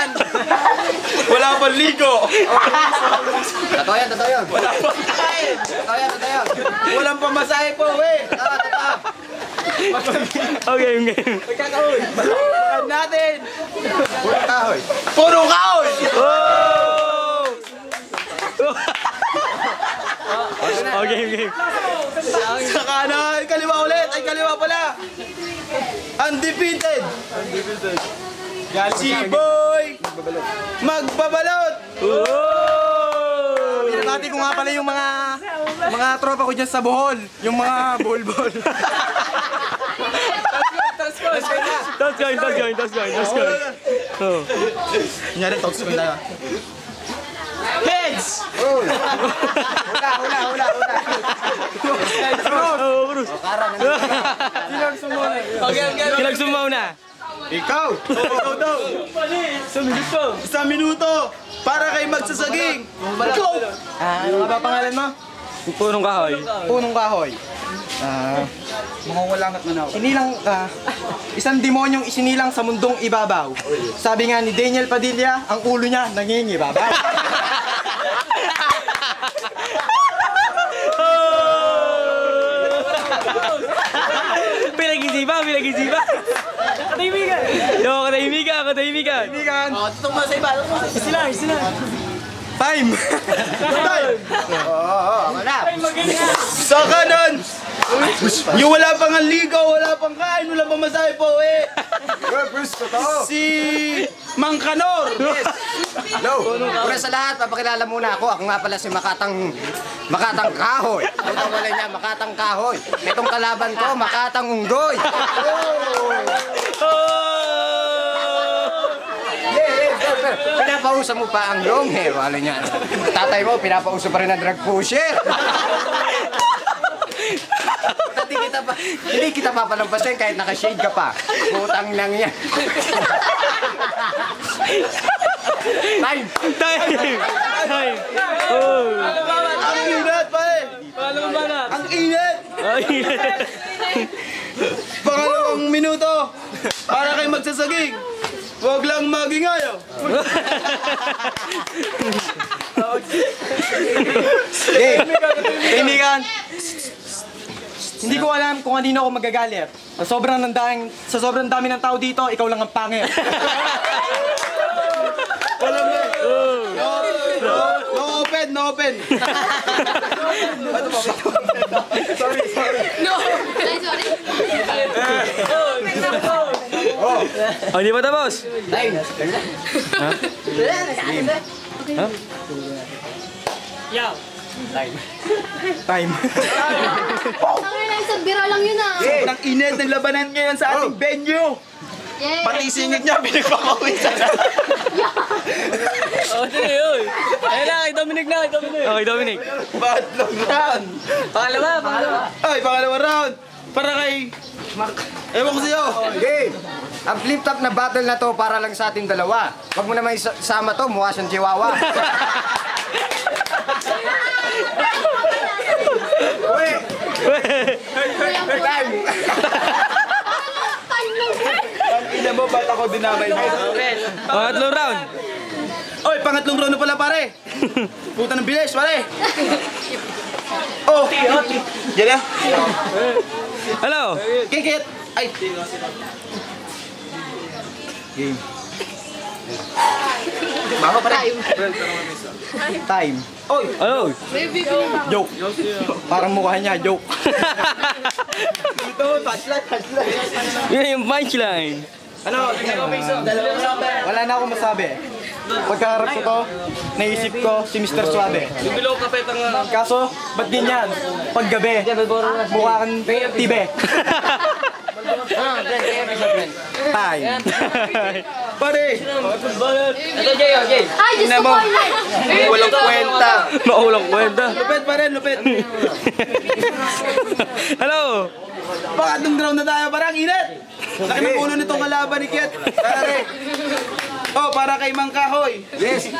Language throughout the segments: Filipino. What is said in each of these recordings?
yan. Wala pang ligo. Totoo yan, totoo yan. Wala pang kain. Totoo yan, totoo yan. Walang pamasahe po, we. Totoo, totoo. Okay, okay. Magkakaon. Balakan natin. Puro kahoy. Puro kaon. Oh! Okay, okay. Sa kanan, kaliwa ulit. Ay, kaliwa pala. Undefeated. Si Boy Magbabalot. Oh! Binabati ko nga pala yung mga tropa ko dyan sa Bohol. Yung mga bol-bol. Toss coin. Oh. Kunyari, talks ko tayo. Heads! Hula. Oh, Bruce. Kilag sumaw na. Ikaw! Ikaw daw! Isang minuto! Para kay magsasaging! Go! Ano nga ba pangalan mo? Punong kahoy. Punong kahoy. Mga walangat na Sinilang, isang demonyong isinilang sa mundong ibabaw. Sabi nga ni Daniel Padilla, ang ulo niya nangingibabaw. Pinag-isipan. Katahimikan. Tutong mo sa iba! Sila. Time! Sa kanan! Yung wala pang ligo, wala pang kain, wala pang masahe po eh! Si Mang Kanor! Hello. Una sa lahat, papakilala muna ako. Ako nga pala si Makatang Kahoy. Ang wala niya, Makatang Kahoy. Itong kalaban ko, Makatang Unggoy. Pinapausa mo pa ang long hair, wala niya. Tatay mo, pinapausa pa rin ang drug pusher. Hindi kita papalampasin kahit naka-shade ka pa. Putang lang yan. Time! Oh. Ang init pa eh! Ang init! Pangalawang minuto! Para kay magsasaging! Huwag lang magingayo! Kaibigan, hindi ko alam kung kanino ako magagalit. Sa sobrang dami ng tao dito, ikaw lang ang pangit. No open! Sorry. Oh, hindi pa tapos. Time! Time. Isang bira lang yun ah. Sobrang init ng labanan ngayon sa ating venue! Yay! Pati singit niya, pinagpakawisan na! Oh, sige, oy. Ayun na, kay Dominic na. Okay, Dominic. Batlong round! Pangalawa. Ay, pangalawang round! Para kay... Ewan ko sa'yo! Game! Ang flip-top na battle na to para lang sa ating dalawa. Huwag mo naman isama to, mukha siyang chihuahua. Wait! Time! Ina mo, ba't ako dinamay mo? Pangatlong round. Oy, pangatlong round na pala pare! Puta ng bilis, pare! Oh! Diyan na! Hello. Kikit! Ay! Game. Baka pare! Time. Oy! Hello. Joke. Parang mukha niya, joke. Ito, touchlight! Yun yung punchline. Ano? Wala na akong masabi. Pagkaharap ko to, naisip ko si Mr. Suave. Kaso, ba't ganyan? Paggabi, mukha kang tibe. Time. Pare! Ay, Diyos ko po, Inay! Walang kwenta! Maulang kwenta. Lupit pa rin, lupit! Hello. Pangatlong round na tayo, parang init! Laki ng ulo nitong kalaban ni Kiet. Pare! Oh, para kay Mang Kahoy. Yes!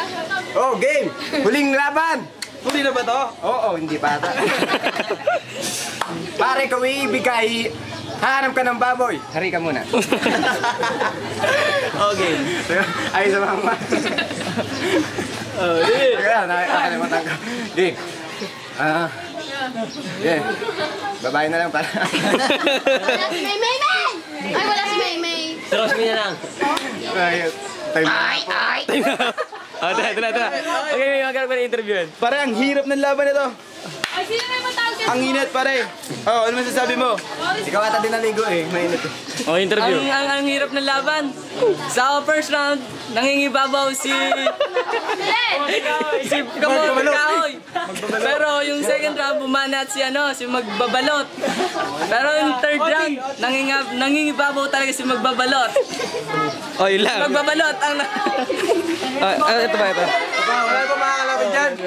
Oh, game! Huling laban! Huli na ba to? Oo, hindi pa ata. Pare, kung iibig ka, hanap ka ng baboy. Hari ka muna. Okay. Ay, sa mga. Teka, nakalimutan ko. Game. Yeah. Babae na lang para. Wala si May May May! Ay, wala si May May. Time na po. Ito na. Okay, magkakaroon ko na interview. Pare, ang hirap ng laban nito. Ay, sino may matawag dyan? Ang init, pare. Oh, ano masasabi mo? Ikaw ata din naligo eh. Mainit eh. Oh, interview. Ang hirap ng laban. Sa first round, nangingibabaw si Kahoy. Pero yung second round, bumanat si Magbabalot. Pero yung third round, nangingibabaw talaga si Magbabalot. Oh, yun lang. Magbabalot ang... Ito ba, ito? Wala pa makakalaban dyan.